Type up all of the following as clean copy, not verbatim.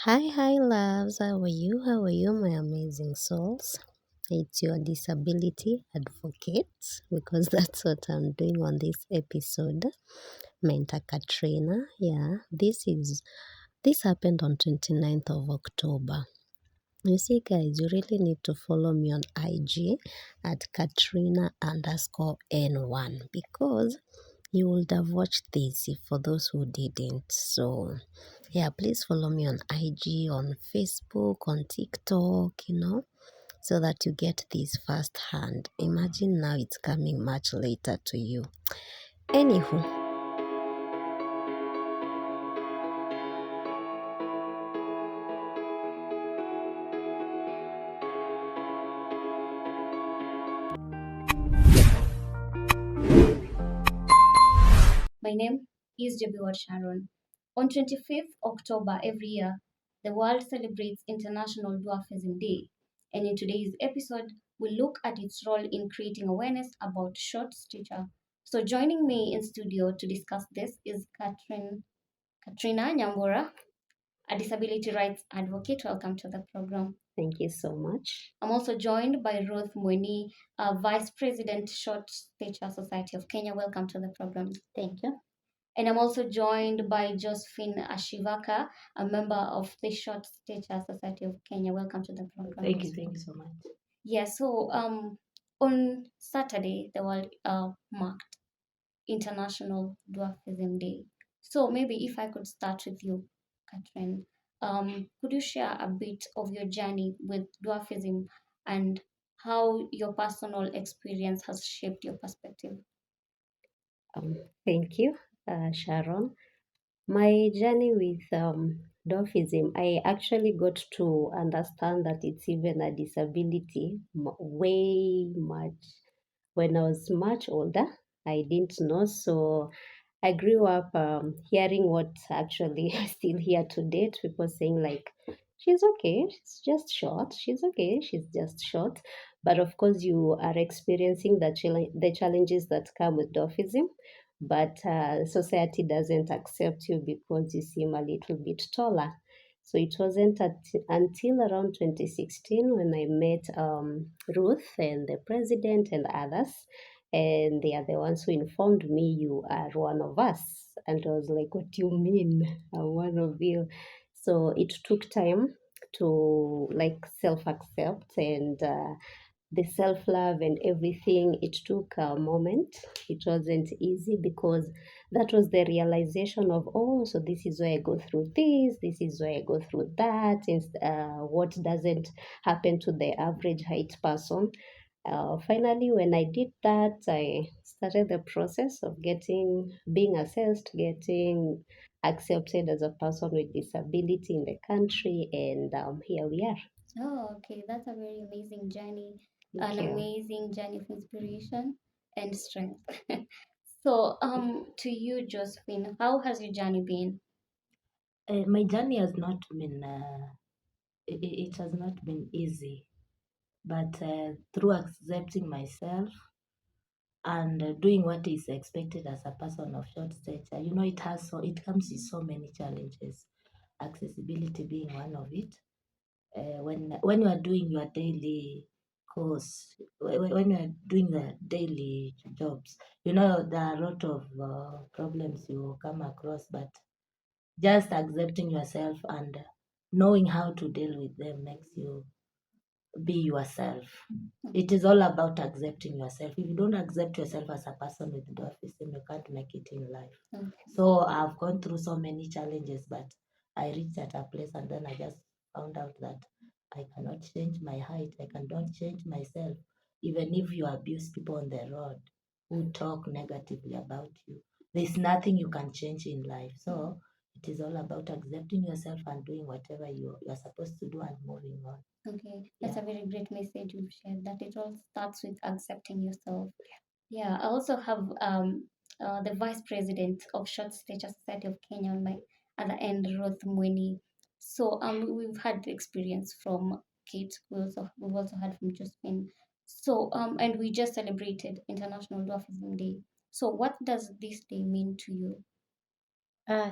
Hi, loves. How are you? How are you, my amazing souls? It's your disability advocate because that's what I'm doing on this episode. Mentor Katrina. Yeah, this happened on 29th of October. You see, guys, you really need to follow me on IG at Caterina underscore N1 because you would have watched this if for those who didn't. So, yeah, please follow me on IG, on Facebook, on TikTok, so that you get this firsthand. Imagine now it's coming much later to you. Anywho, My name is Jabiwat Sharon. On 25th October every year, the world celebrates International Dwarfism Day. And in today's episode, we'll look at its role in creating awareness about short stature. So joining me in studio to discuss this is Katrina Nyambura, a disability rights advocate. Welcome to the program. thank you so much. I'm also joined by Ruth Mweni, Vice President, Short Stature Society of Kenya. Welcome to the program. Thank you. And I'm also joined by Josephine Ashivaka, a member of the Short Stature Society of Kenya. Welcome to the program. Thank you so much. Yeah, so on Saturday, the world marked International Dwarfism Day. So maybe if I could start with you, Catherine, could you share a bit of your journey with dwarfism and how your personal experience has shaped your perspective? Um, Thank you, Sharon. My journey with dwarfism, I actually got to understand that it's even a disability way much when I was much older. I didn't know, so I grew up hearing what actually I still hear to date. People saying like, "She's okay, she's just short. She's okay, she's just short." But of course, you are experiencing the challenges that come with dwarfism, but society doesn't accept you because you seem a little bit taller. So it wasn't until around 2016 when I met Ruth and the president and others, and they are the ones who informed me you are one of us. And I was like, what do you mean I'm one of you? So it took time to like self accept and the self love and everything. It took a moment. It wasn't easy because that was the realization of, oh, so this is why I go through this is why I go through that, and what doesn't happen to the average height person. Finally, when I did that, I started the process of being assessed, getting accepted as a person with disability in the country, and here we are. Oh, okay. That's a very amazing journey, Thank an you. amazing journey of inspiration and strength. So, to you, Josephine, how has your journey been? My journey has not been it has not been easy, but through accepting myself and doing what is expected as a person of short stature, it comes with so many challenges. Accessibility being one of it. When you are doing your daily course, when you are doing the daily jobs, there are a lot of problems you come across, but just accepting yourself and knowing how to deal with them makes you be yourself. It is all about accepting yourself. If you don't accept yourself as a person with dwarfism, you can't make it in life. Okay. So I've gone through so many challenges, but I reached at a place and then I just found out that I cannot change my height. I cannot change myself. Even if you abuse people on the road who talk negatively about you, there's nothing you can change in life. So it is all about accepting yourself and doing whatever you're supposed to do and moving on. Okay, that's Yeah. a very great message you've shared. That it all starts with accepting yourself. Yeah, I also have the Vice President of Short Stature Society of Kenya on my other end, Ruth Mweni. So we've had the experience from Kate. We've also had from Josephine. So and we just celebrated International Dwarfism Day. So what does this day mean to you?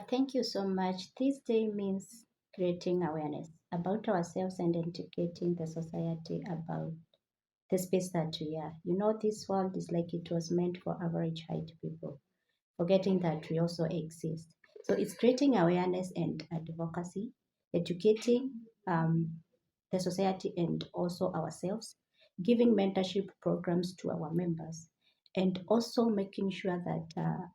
Thank you so much. This day means creating awareness about ourselves and educating the society about the space that we are. This world is like it was meant for average height people, forgetting that we also exist. So it's creating awareness and advocacy, educating the society and also ourselves, giving mentorship programs to our members, and also making sure that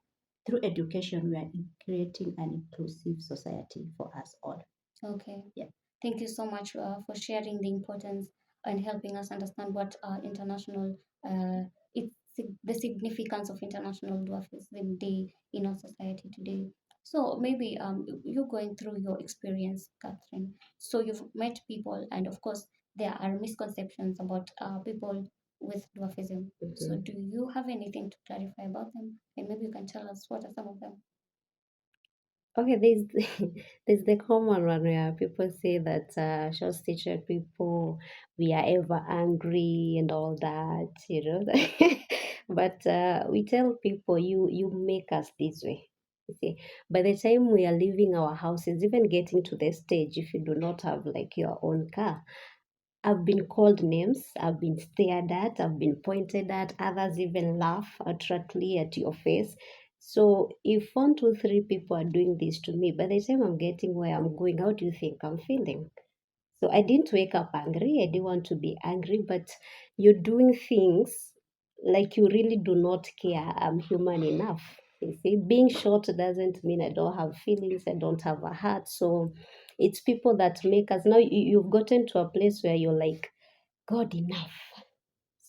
through education we are creating an inclusive society for us all. Okay. Yeah. Thank you so much for sharing the importance and helping us understand what international it's the significance of International Dwarfism Day in our society today. So maybe you going through your experience, Catherine. So you've met people, and of course there are misconceptions about people with dwarfism. So Mhm. do you have anything to clarify about them? And maybe you can tell us what are some of them. Okay, there's there's the common one where people say that short teacher people we are ever angry and all that, you know. But we tell people you make us this way. You see, by the time we are leaving our houses, even getting to the stage, if you do not have like your own car, I've been called names, I've been stared at, I've been pointed at, others even laugh outrightly at your face. So if one, two, three people are doing this to me, by the time I'm getting where I'm going, how do you think I'm feeling? So I didn't wake up angry. I didn't want to be angry, but you're doing things like you really do not care. I'm human enough. You see, being short doesn't mean I don't have feelings, I don't have a heart. So it's people that make us now you've gotten to a place where you're like, God enough.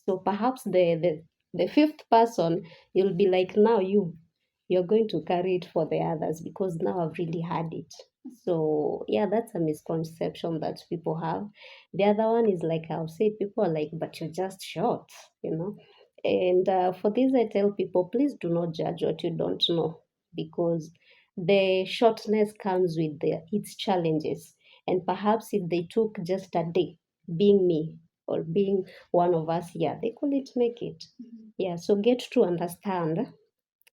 So perhaps the fifth person, you'll be like, now you're going to carry it for the others because now I've really had it. So yeah, that's a misconception that people have. The other one is like I've said, people are like, but you're just short, you know. And for this, I tell people, please do not judge what you don't know because the shortness comes with its challenges. And perhaps if they took just a day being me or being one of us here, they couldn't make it. Mhm. Yeah, so get to understand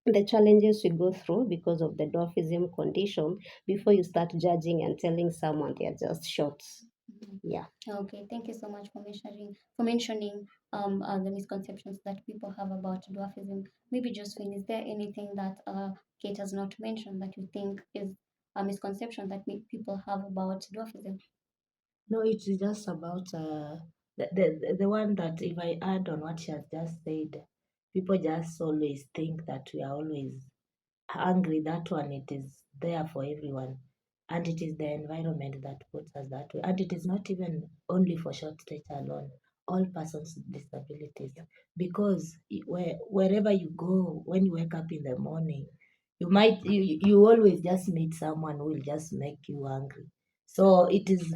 the challenges we go through because of the dwarfism condition before you start judging and telling someone they're just short. Mhm. Yeah. Okay, thank you so much for mentioning the misconceptions that people have about dwarfism. Maybe Josephine, is there anything that Kate has not mentioned that you think is a misconception that people have about dwarfism? No, it's just about the one that if I add on what she has just said, people just always think that we are always angry. That one, it is there for everyone, and it is the environment that puts us that way. And it is not even only for short stature alone, all persons with disabilities, because wherever you go, when you wake up in the morning, you always just meet someone who will just make you angry. So it is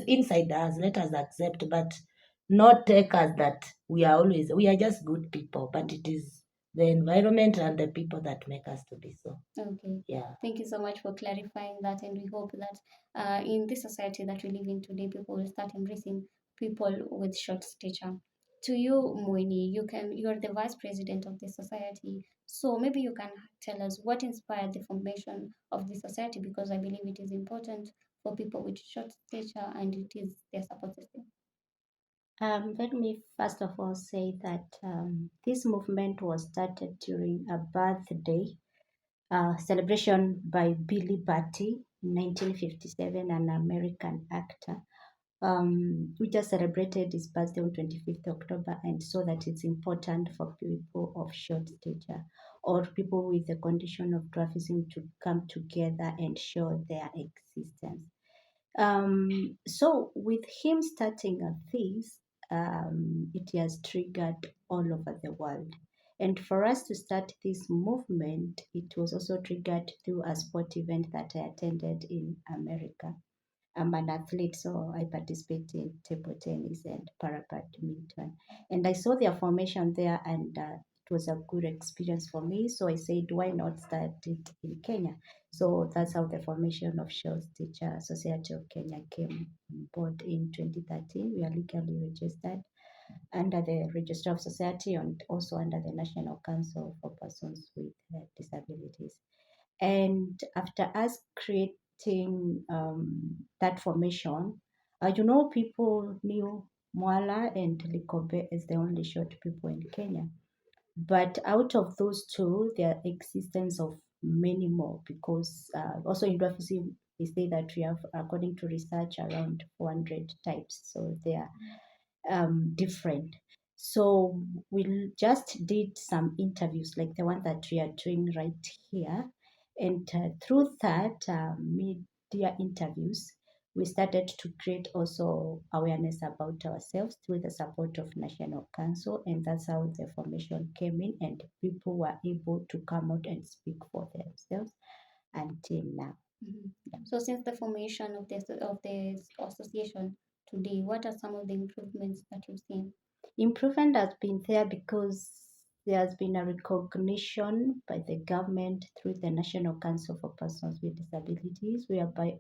inside us. Let us accept, but not take us that we are just good people, but it is the environment and the people that make us to be so. Okay, Yeah. thank you so much for clarifying that, and we hope that in this society that we live in today, people will start embracing people with short stature. To you, Moini, you are the vice president of this society, so maybe you can tell us what inspired the formation of this society, because I believe it is important for people with short stature and it is their support system. Let me first of all say that this movement was started during a birthday celebration by Billy Batty in 1957, an American actor. We just celebrated his birthday on 25th October and saw that it's important for people of short stature or people with the condition of dwarfism to come together and show their existence. So with him starting a this, it has triggered all over the world. And for us to start this movement, it was also triggered through a sport event that I attended in America. I'm an athlete, so I participate in table tennis and para badminton. And I saw their formation there, and it was a good experience for me. So I said, why not start it in Kenya? So that's how the formation of Shores Teacher Society of Kenya came on board in 2013. We are legally registered under the Register of Society and also under the National Council for Persons with Disabilities. And after us creating getting that formation, people knew Mwala and Likobe as the only short people in Kenya. But out of those two, there existence of many more because also in dwarfism, they say that we have, according to research, around 400 types. So they are different. So we just did some interviews like the one that we are doing right here. And through that media interviews, we started to create also awareness about ourselves through the support of National Council. And that's how the formation came in and people were able to come out and speak for themselves until now. So since the formation of this association today, what are some of the improvements that you've seen? Improvement has been there because there has been a recognition by the government through the National Council for Persons with Disabilities, whereby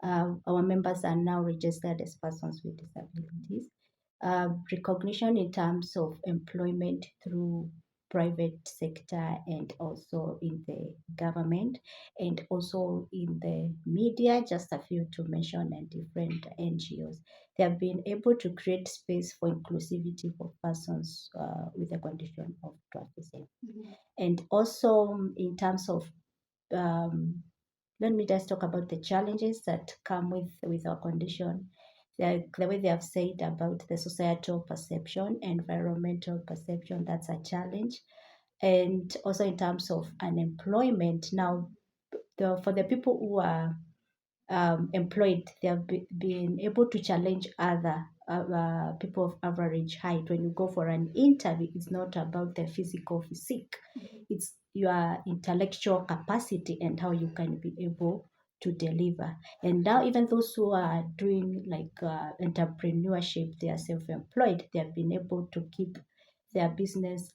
our members are now registered as persons with disabilities. Recognition in terms of employment through private sector and also in the government and also in the media, just a few to mention, and different NGOs. They have been able to create space for inclusivity for persons with a condition of dwarfism. And also in terms of let me just talk about the challenges that come with our condition. The way they have said about the societal perception, environmental perception, that's a challenge. And also in terms of unemployment, now for the people who are employed, they have been able to challenge other people of average height. When you go for an interview, it's not about the physical physique, it's your intellectual capacity and how you can be able to deliver. And now, even those who are doing like entrepreneurship, they are self-employed, they have been able to keep their business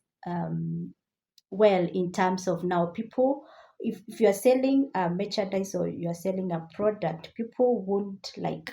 well in terms of now people if you're selling a merchandise or you're selling a product, people won't like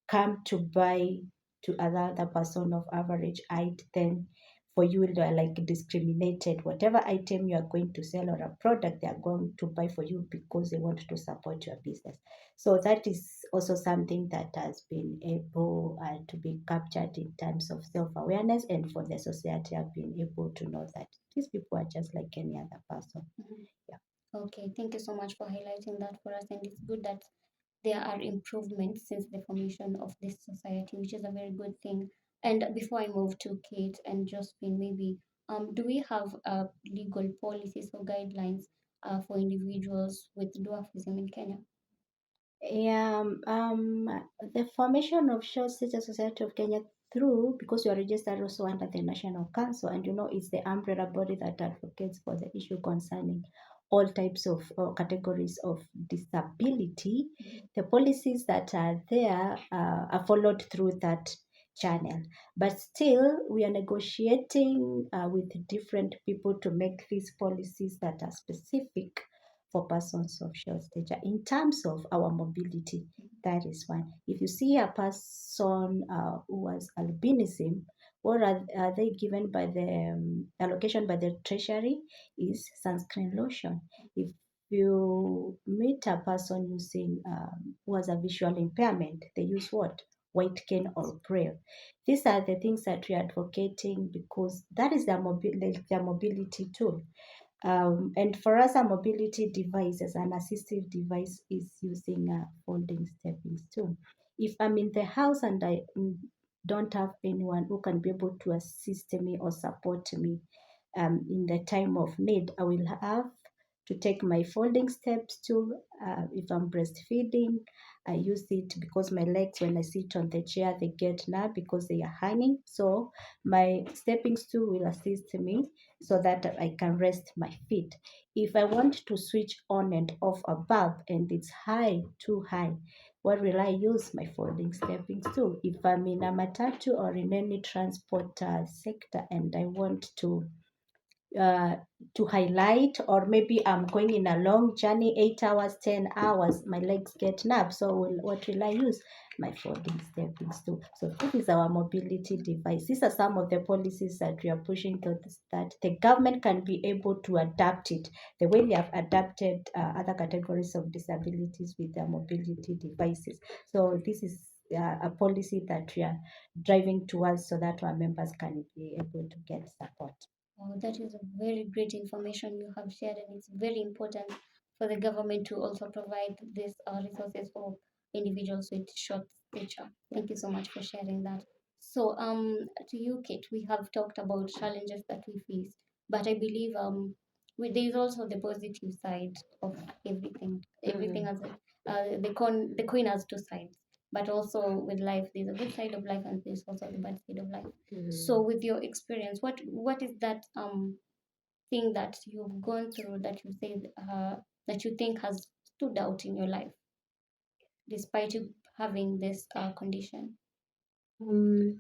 come to buy to another person of average height, then for you they're like discriminated. Whatever item you are going to sell or a product, they are going to buy for you because they want to support your business. So that is also something that has been able to be captured in terms of self-awareness, and for the society have been able to know that these people are just like any other person. Okay, thank you so much for highlighting that for us. And it's good that there are improvements since the formation of this society, which is a very good thing. And before I move to Kate and Josephine, maybe do we have legal policies or guidelines for individuals with dwarfism in Kenya? Yeah, the formation of Short Stature Society of Kenya through, because you are registered also under the National Council, and it's the umbrella body that advocates for the issue concerning all types of categories of disability. The policies that are there are followed through that channel. But still, we are negotiating with different people to make these policies that are specific for persons of short stature. In terms of our mobility, that is one. If you see a person who has albinism, what are they given by the allocation by the treasury is sunscreen lotion. If you meet a person using who has a visual impairment, they use what? White cane or braille. These are the things that we are advocating because that is their mobility tool. And for us, a mobility device as an assistive device is using a folding stepping stool. If I'm in the house and I don't have anyone who can be able to assist me or support me in the time of need, I will have to take my folding step stool. If I'm breastfeeding, I use it because my legs, when I sit on the chair, they get numb because they are hanging. So my stepping stool will assist me so that I can rest my feet. If I want to switch on and off a bulb and it's too high, what will I use? My folding stepping stool. If I'm in a matatu or in any transport sector and I want to uh, to highlight, or maybe I'm going in a long journey, 8 hours, 10 hours, my legs get numb. So what will I use? My folding stepping stool. So this is our mobility device. These are some of the policies that we are pushing to that the government can be able to adapt it the way they have adapted other categories of disabilities with their mobility devices. So this is a policy that we are driving towards so that our members can be able to get support. That is a very great information you have shared, and it's very important for the government to also provide these resources for individuals with short stature. Thank you so much for sharing that. So, to you, Kate, we have talked about challenges that we face, but I believe there is also the positive side of everything. Everything has the coin has two sides, but also with life, there's a good side of life and there's also the bad side of life. So, with your experience, what is that thing that you've gone through that you say that you think has stood out in your life, despite you having this condition? Um,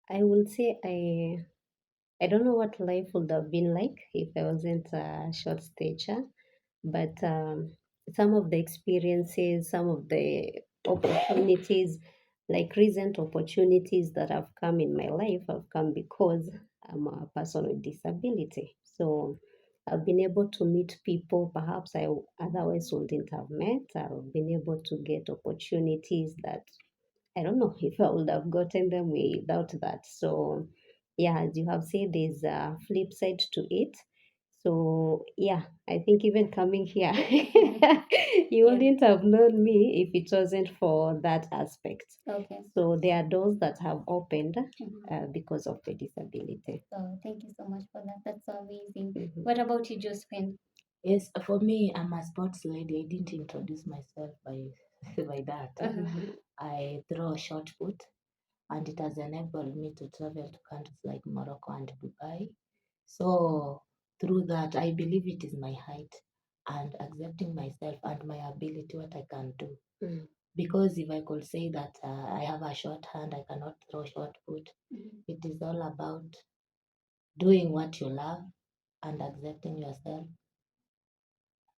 I will say I don't know what life would have been like if I wasn't short stature, but some of the experiences, some of the opportunities, like recent opportunities that have come in my life have come because I'm a person with disability. So I've been able to meet people perhaps I otherwise wouldn't have met. I've been able to get opportunities that I don't know if I would have gotten them without that. So, yeah, as you have said, there's a flip side to it. So, yeah, I think even coming here, you Yeah. wouldn't have known me if it wasn't for that aspect. Okay. So, there are doors that have opened Mhm. because of the disability. So thank you so much for that. That's so amazing. Mhm. What about you, Josephine? Yes, for me, I'm a sports lady. I didn't introduce myself by by that. Uh-huh. I throw short put, and it has enabled me to travel to countries like Morocco and Dubai. So through that, I believe it is my height and accepting myself and my ability, what I can do. Mm. Because if I could say that I have a short hand, I cannot throw short put. Mhm. It is all about doing what you love and accepting yourself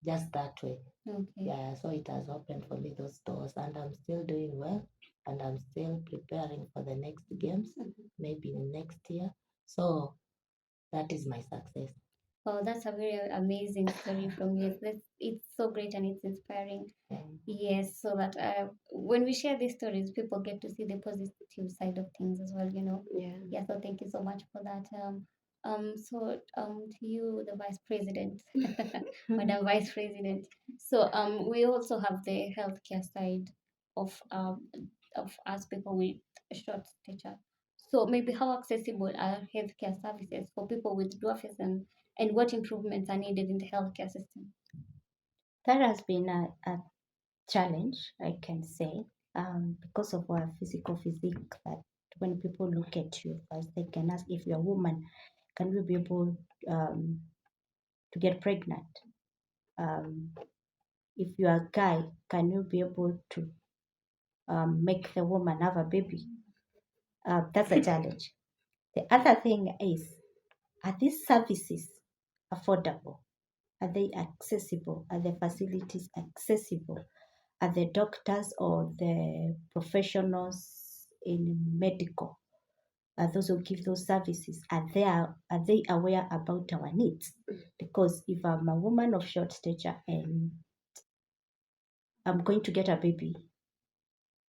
just that way. Okay. Yeah, so it has opened for me those doors, and I'm still doing well, and I'm still preparing for the next games, maybe in next year. So that is my success. Oh, that's a very amazing story from you. It's so great and it's inspiring. Um, Yes, so that when we share these stories, people get to see the positive side of things as well, you know. Yeah. Yeah, so thank you so much for that. To you, the Vice President, Madam Vice President. So, we also have the healthcare side of us people with short stature. So, maybe how accessible are healthcare services for people with dwarfism, and what improvements are needed in the healthcare system? That has been a challenge, I can say, because of our physical physique. That when people look at you first, they can ask if you're a woman, can we be able to get pregnant? Um, if you are a guy, can you be able to make the woman have a baby? That's a challenge. The other thing is, are these services affordable? Are they accessible? Are the facilities accessible? Are the doctors or the professionals in medical, are those who give those services, are they aware about our needs? Because if I'm a woman of short stature and I'm going to get a baby,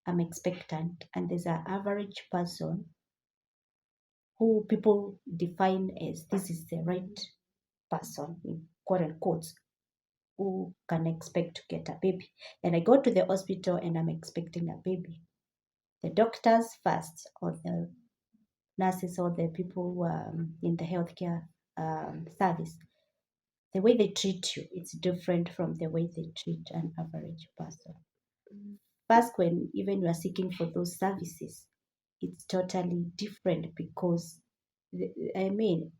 I'm expectant, and there's an average person who people define as this is the right person, in quote unquote, who can expect to get a baby. And I go to the hospital and I'm expecting a baby. The doctors first, or the nurses, or the people who are in the healthcare service, the way they treat you, it's different from the way they treat an average person. First, when even you are seeking for those services, it's totally different because, I mean,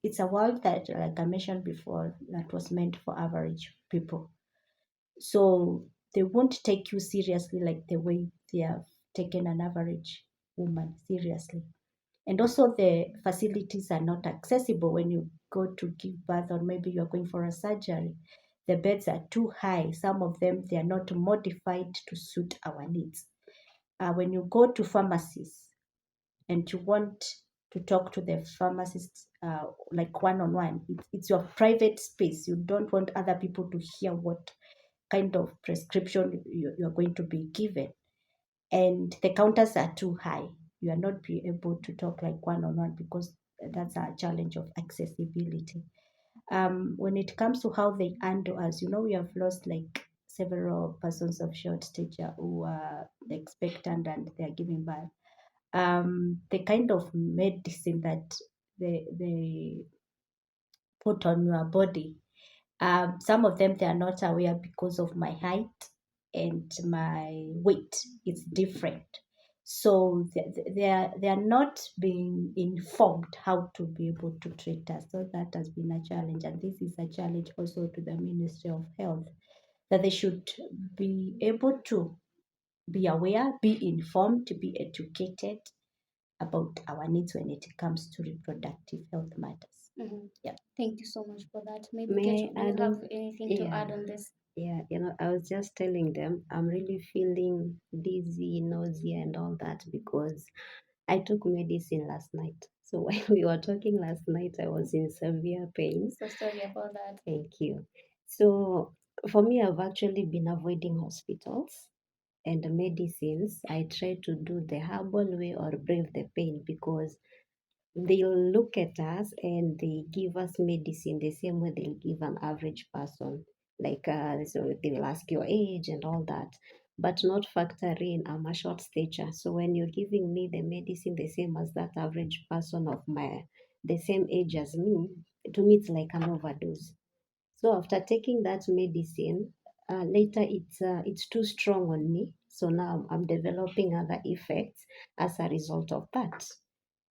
it's a world that, like I mentioned before, that was meant for average people. So they won't take you seriously like the way they have taken an average woman seriously. And also the facilities are not accessible when you go to give birth, or maybe you're going for a surgery. The beds are too high. Some of them, they are not modified to suit our needs. When you go to pharmacies and you want to talk to the pharmacist, like one-on-one, it's your private space. You don't want other people to hear what kind of prescription you're going to be given. And the counters are too high. You are not be able to talk like one-on-one, because that's a challenge of accessibility. When it comes to how they handle us, we have lost like several persons of short stature who are expectant and they are giving birth. The kind of medicine that they put on your body, some of them, they are not aware because of my height and my weight. It's different. So they are not being informed how to be able to treat us. So that has been a challenge. And this is a challenge also to the Ministry of Health, that they should be able to be aware, be informed, to be educated about our needs when it comes to reproductive health matters. Yeah. Thank you so much for that. Maybe May Kate, do I you add have on? anything to Yeah, add on this? yeah. I was just telling them I'm really feeling dizzy, nausea, and all that because I took medicine last night. So when we were talking last night, I was in severe pain. So sorry about that. Thank you. So for me, I've actually been avoiding hospitals and medicines. I try to do the herbal way or brave the pain, because they'll look at us and they give us medicine the same way they'll give an average person. Like, so they'll ask your age and all that, but not factor in I'm a short stature. So when you're giving me the medicine the same as that average person of the same age as me, to me it's like an overdose. So after taking that medicine, later it's too strong on me. So now I'm developing other effects as a result of that.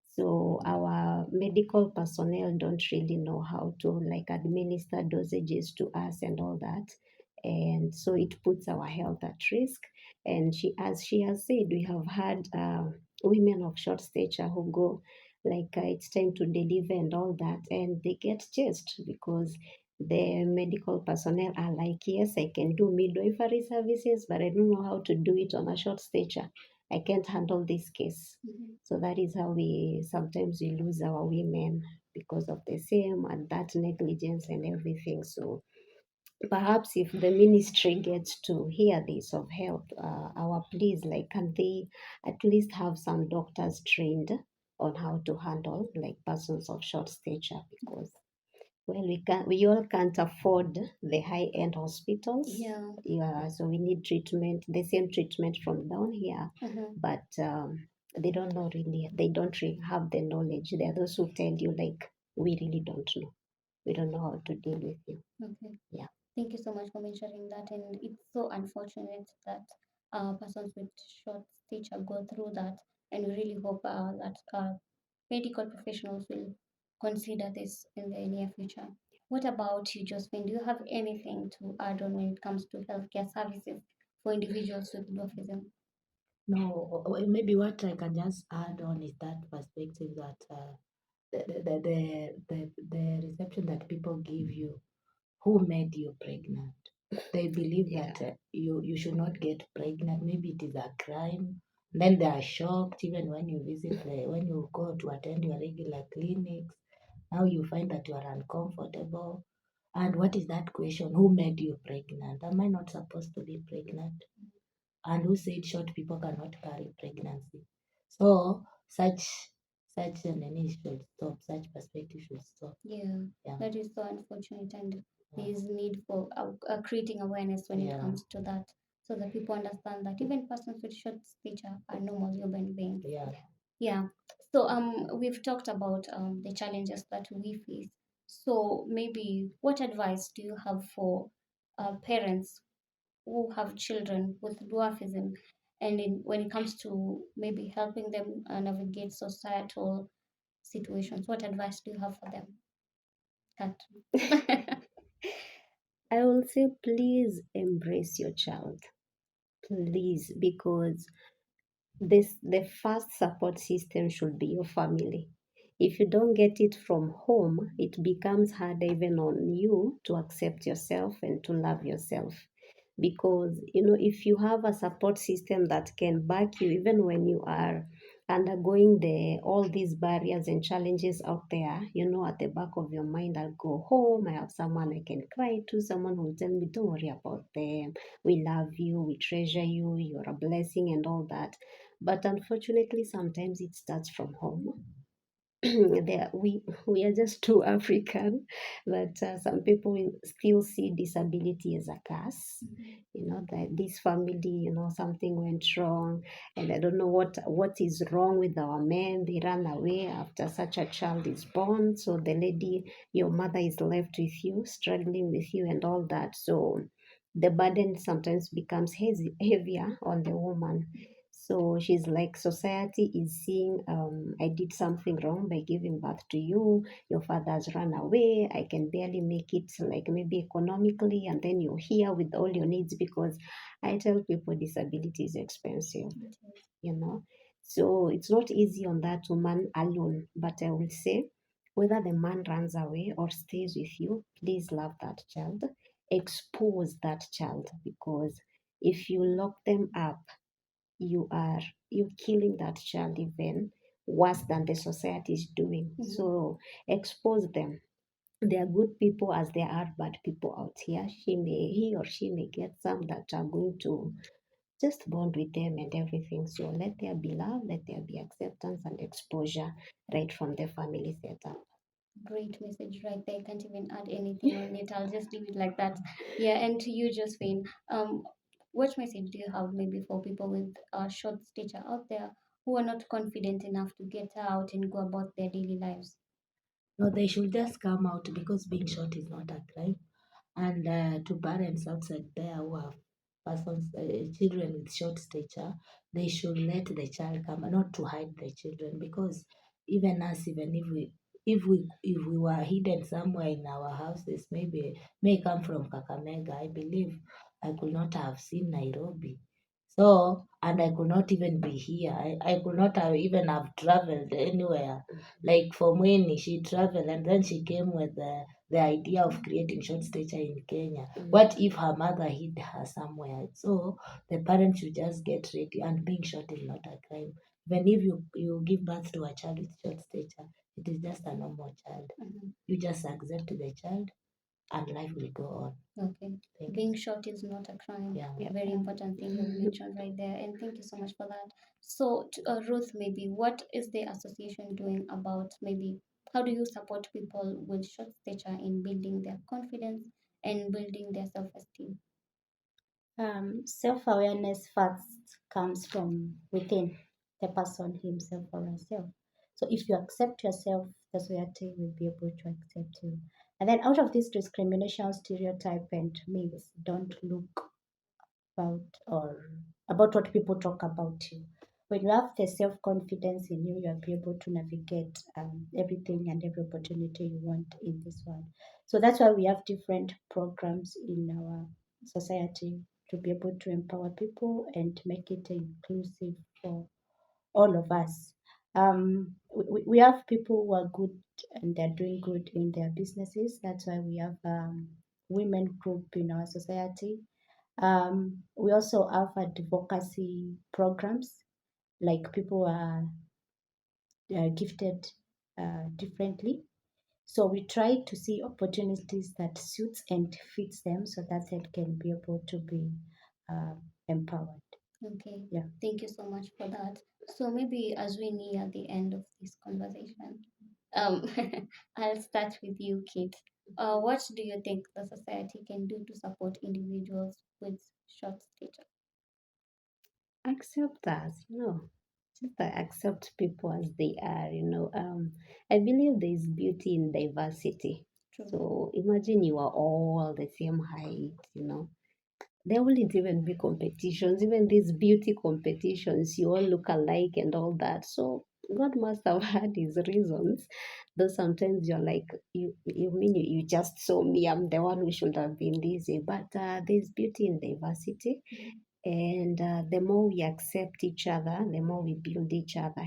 So our medical personnel don't really know how to like administer dosages to us and all that. And so it puts our health at risk. And as she has said, we have had women of short stature who go like it's time to deliver and all that, and they get chased because the medical personnel are like, yes, I can do midwifery services, but I don't know how to do it on a short stature. I can't handle this case. So that is how we sometimes we lose our women because of the same and that negligence and everything. So perhaps if the ministry gets to hear this of health, our pleas, like, can they at least have some doctors trained on how to handle like persons of short stature? Because well, we all can't afford the high end hospitals. Yeah. Yeah, so we need treatment, the same treatment from down here, but they don't know really. They don't really have the knowledge. There are those who tell you like, we really don't know. We don't know how to deal with you. Okay. Yeah. Thank you so much for mentioning that. And it's so unfortunate that persons with short stature go through that. And we really hope that medical professionals will consider this in the near future. What about you, Josephine? Do you have anything to add on when it comes to healthcare services for individuals with dwarfism? No, maybe what I can just add on is that perspective that the reception that people give you, who made you pregnant? They believe Yeah. that you should not get pregnant. Maybe it is a crime. Then they are shocked even when you when you go to attend your regular clinics. Now you find that you are uncomfortable. And what is that question? Who made you pregnant? Am I not supposed to be pregnant? And who said short people cannot carry pregnancy? So such an initiative should stop. Such perspective should stop. Yeah, Yeah. that is so unfortunate, and there is need for creating awareness when it Yeah. comes to that, so that people understand that even persons with short stature are normal human beings. Yeah. Yeah. So we've talked about the challenges that we face. So maybe what advice do you have for parents who have children with dwarfism, and when it comes to maybe helping them navigate societal situations? What advice do you have for them? Kat? I will say, please embrace your child. Please, because the first support system should be your family. If you don't get it from home, it becomes hard even on you to accept yourself and to love yourself. Because, if you have a support system that can back you even when you are undergoing all these barriers and challenges out there, at the back of your mind, I'll go home, I have someone I can cry to, someone who will tell me, don't worry about them, we love you, we treasure you, you're a blessing and all that. But unfortunately, sometimes it starts from home. We are just too African that some people will still see disability as a curse. That this family, something went wrong, and I don't know what is wrong with our men. They run away after such a child is born. So the lady, your mother, is left with you, struggling with you, and all that. So the burden sometimes becomes heavier on the woman. So she's like, society is seeing, I did something wrong by giving birth to you. Your father's run away. I can barely make it, like maybe economically, and then you're here with all your needs. Because I tell people disability is expensive, you know. So it's not easy on that woman alone. But I will say, whether the man runs away or stays with you, please love that child, expose that child, because if you lock them up, you're killing that child even worse than the society is doing. So expose them. There are good people as there are bad people out here. He or she may get some that are going to just bond with them and everything. So let there be love, let there be acceptance and exposure right from the family setup. Great message right there. I can't even add anything on it. I'll just leave it like that. Yeah, and to you, Josephine, what message do you have maybe for people with short stature out there who are not confident enough to get out and go about their daily lives? No, they should just come out because being short is not a crime. And to parents outside there who have children with short stature, they should let the child come, not to hide the children, because even us, even if we were hidden somewhere in our houses, maybe may come from Kakamega, I believe I could not have seen Nairobi. So, and I could not even be here. I could not have even have traveled anywhere. Like for Mweni, she traveled and then she came with the idea of creating short stature in Kenya. What if her mother hid her somewhere? So the parents should just get ready, and being short is not a crime. Even if you give birth to a child with short stature, it is just a normal child. You just accept the child and life will go on. Okay. Thank Being short is not a crime. you. Yeah. A very important thing you've mentioned right there. And thank you so much for that. So, Ruth, maybe what is the association doing about maybe how do you support people with short stature in building their confidence and building their self esteem? Self-awareness first comes from within the person himself or herself. So if you accept yourself, the society will be able to accept you. And then out of this discrimination, stereotype, and myths, don't look about what people talk about you. When you have the self confidence in you, you'll be able to navigate everything and every opportunity you want in this world. So that's why we have different programs in our society to be able to empower people and make it inclusive for all of us. We have people who are good and they're doing good in their businesses. That's why we have women group in our society. We also have advocacy programs, like people are gifted differently. So we try to see opportunities that suits and fits them so that they can be able to be uh, empowered. Okay. Yeah. Thank you so much for that. So maybe as we near the end of this conversation, um, I'll start with you, Kate. What do you think the society can do to support individuals with short stature? Accept us, just accept people as they are, I believe there is beauty in diversity. True. So imagine you are all the same height, there wouldn't even be competitions, even these beauty competitions, you all look alike and all that. So God must have had his reasons. Though sometimes you're like, you mean you just saw me, I'm the one who should have been this. But there's beauty in diversity. And the more we accept each other, the more we build each other,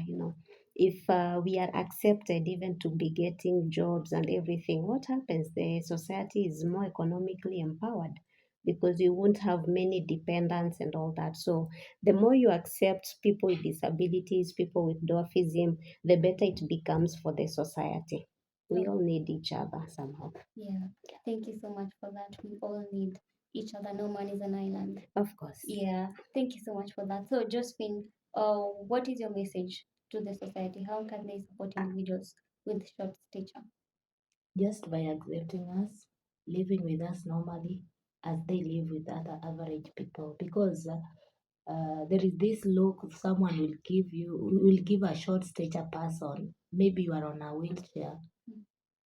If we are accepted even to be getting jobs and everything, what happens? The society is more economically empowered because you won't have many dependents and all that. So the more you accept people with disabilities, people with dwarfism, the better it becomes for the society. We Oh, all need each other somehow. yeah. Thank you so much for that. We all need each other. No man is an island. Of course. Yeah. Thank you so much for that. So, Josephine, what is your message to the society? How can they support individuals with short stature? Just by accepting us, living with us normally as they live with other average people. Because there is this look someone will give a short stature person. Maybe you are on a wheelchair.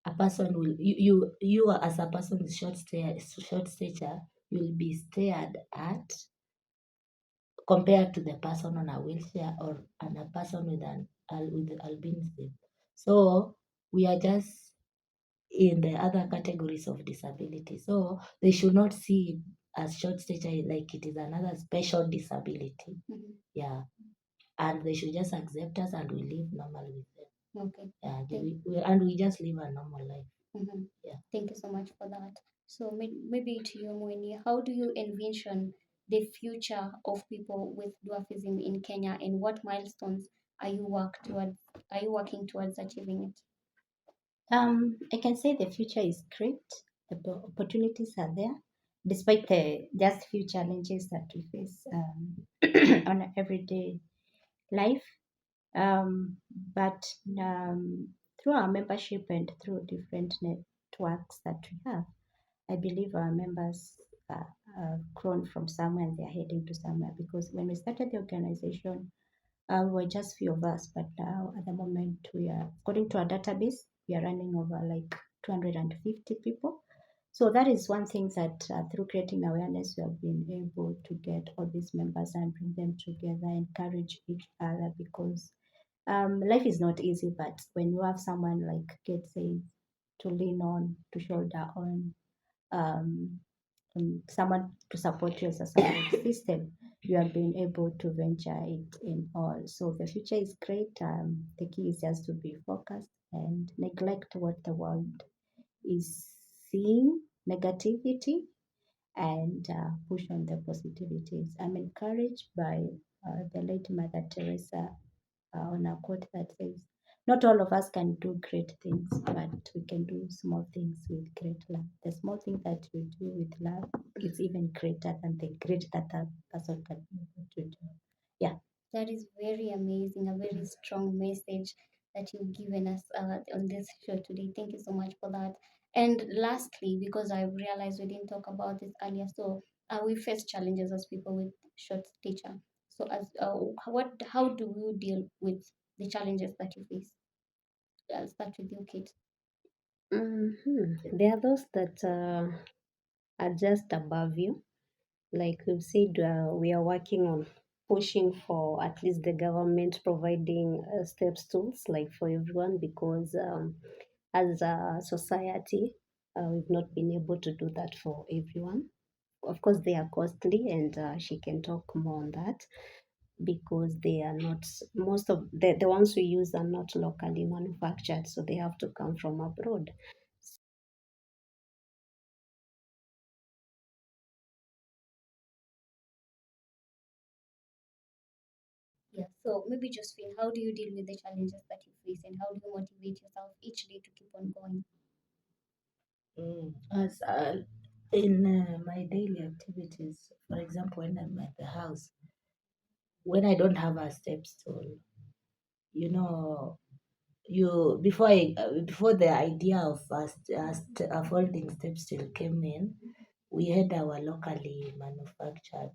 A person will you as a person with short stature, you'll be stared at compared to the person on a wheelchair or and a person with albinism. So we are just in the other categories of disability. So they should not see it as short stature like it is another special disability. Mhm. Yeah. And they should just accept us and we live normally with them. Okay. Yeah. Thank, We just live a normal life. mhm. Yeah. Thank you so much for that. So, maybe to you, Mweni, how do you envision the future of people with dwarfism in Kenya, and what milestones are you working towards achieving it? I can say the future is great. The opportunities are there, despite the just few challenges that we face on an everyday life. But through our membership and through different networks that we have, I believe our members have grown from somewhere and they're heading to somewhere. Because when we started the organization, we were just few of us, but now at the moment we are, according to our database, we are running over like 250 people. So that is one thing that through creating awareness, we have been able to get all these members and bring them together, encourage each other because life is not easy. But when you have someone like Kate says, to lean on, to shoulder on, um, someone to support you as a support system, you have been able to venture it in all. So the future is great. The key is just to be focused and neglect what the world is seeing negativity and push on the positivities. I'm encouraged by the late Mother Teresa on a quote that says, not all of us can do great things, but we can do small things with great love. The small thing that you do with love is even greater than the great that that person can be able to do. Yeah. That is very amazing, a very strong message that you've given us on this show today. Thank you so much for that. And lastly, because I realized we didn't talk about this earlier, so we face challenges as people with short stature. So, how do you deal with the challenges that you face? I'll start with you, Kate. There are those that are just above you. Like we've said, we are working on pushing for at least the government providing steps tools like for everyone because as a society, we've not been able to do that for everyone. Of course, they are costly, and she can talk more on that because they are not, most of the ones we use are not locally manufactured, so they have to come from abroad. Yeah. So maybe Josephine, how do you deal with the challenges that you face, and how do you motivate yourself each day to keep on going? As in my daily activities, for example, when I'm at the house, when I don't have a step stool, you know, before the idea of a folding step stool came in, we had our locally manufactured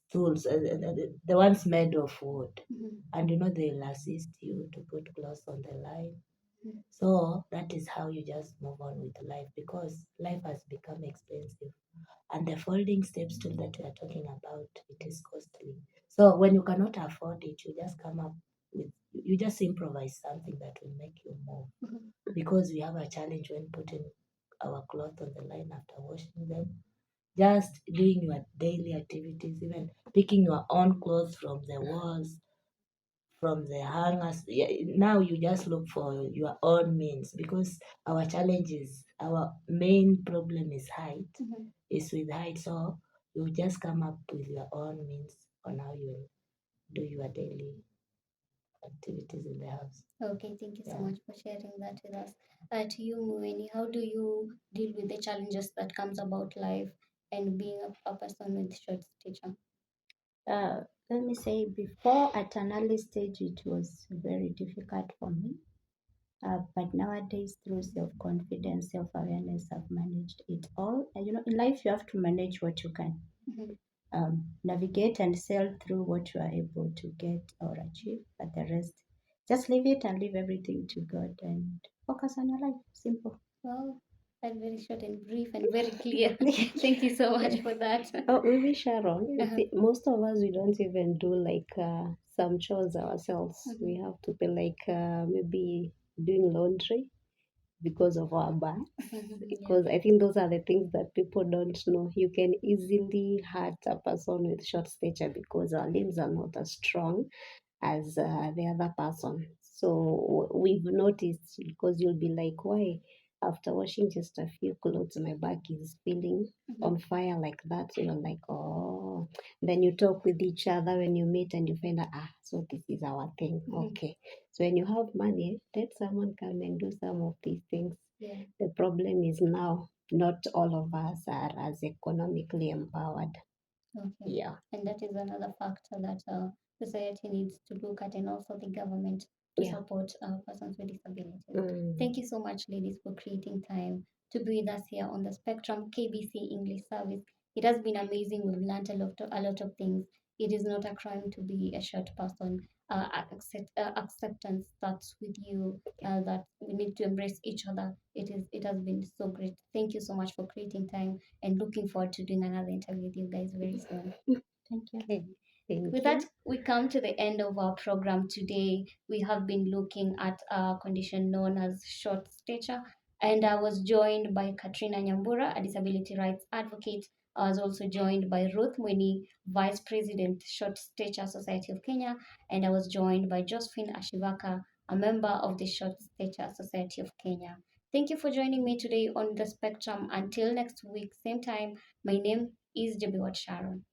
stools, the ones made of wood, Mhm. and they'll assist you to put clothes on the line. Mhm. So that is how you just move on with life because life has become expensive. And the folding step stool that we are talking about, it is costly. So when you cannot afford it, you just come up with, you just improvise something that will make you move. Because we have a challenge when putting our clothes on the line after washing them. just doing your daily activities, even picking your own clothes from the walls, from the hangers. Yeah, now you just look for your own means because our challenge is our main problem is height. Mhm. Is with height, so you just come up with your own means on how you do your daily activities in the house. Okay, thank you so Yeah. much for sharing that with us. To you, Mueni, how do you deal with the challenges that comes about life and being a person with short stature? Uh, Let me say, before at an early stage, it was very difficult for me. But nowadays, through self confidence, self awareness, I've managed it all. And in life, you have to manage what you can, Mhm. navigate and sail through what you are able to get or achieve. But the rest, just leave it and leave everything to God and focus on your life. Simple. Well, that's very short and brief and very clear. Thank you so much for that. Oh, maybe Sharon, Uh-huh. most of us we don't even do like some chores ourselves. Mhm. We have to be like maybe doing laundry because of our backs. Yeah. Because I think those are the things that people don't know. You can easily hurt a person with short stature because our limbs are not as strong as the other person. So we've noticed because you'll be like, why? After washing just a few clothes, my back is feeling Mhm. on fire like that. So you're like, oh. Then you talk with each other when you meet and you find out, so this is our thing. Mhm. Okay. So when you have money, let someone come and do some of these things. Yeah. The problem is now not all of us are as economically empowered. Okay. Yeah. And that is another factor that society needs to look at, and also the government to Yeah. support persons with disabilities. Mm. Thank you so much, ladies, for creating time to be with us here on the Spectrum KBC English service. It has been amazing. We've learned a lot of things. It is not a crime to be a short person. Acceptance starts with you. That we need to embrace each other. It has been so great. Thank you so much for creating time, and looking forward to doing another interview with you guys very soon. Thank you. Okay. Thank With that, you. we come to the end of our program today. We have been looking at a condition known as short stature, and I was joined by Caterina Nyambura, a disability rights advocate. I was also joined by Ruth Mweni, Vice President, Short Stature Society of Kenya, and I was joined by Josephine Ashivaka, a member of the Short Stature Society of Kenya. Thank you for joining me today on the Spectrum. Until next week, same time, my name is Jabiwat Sharon.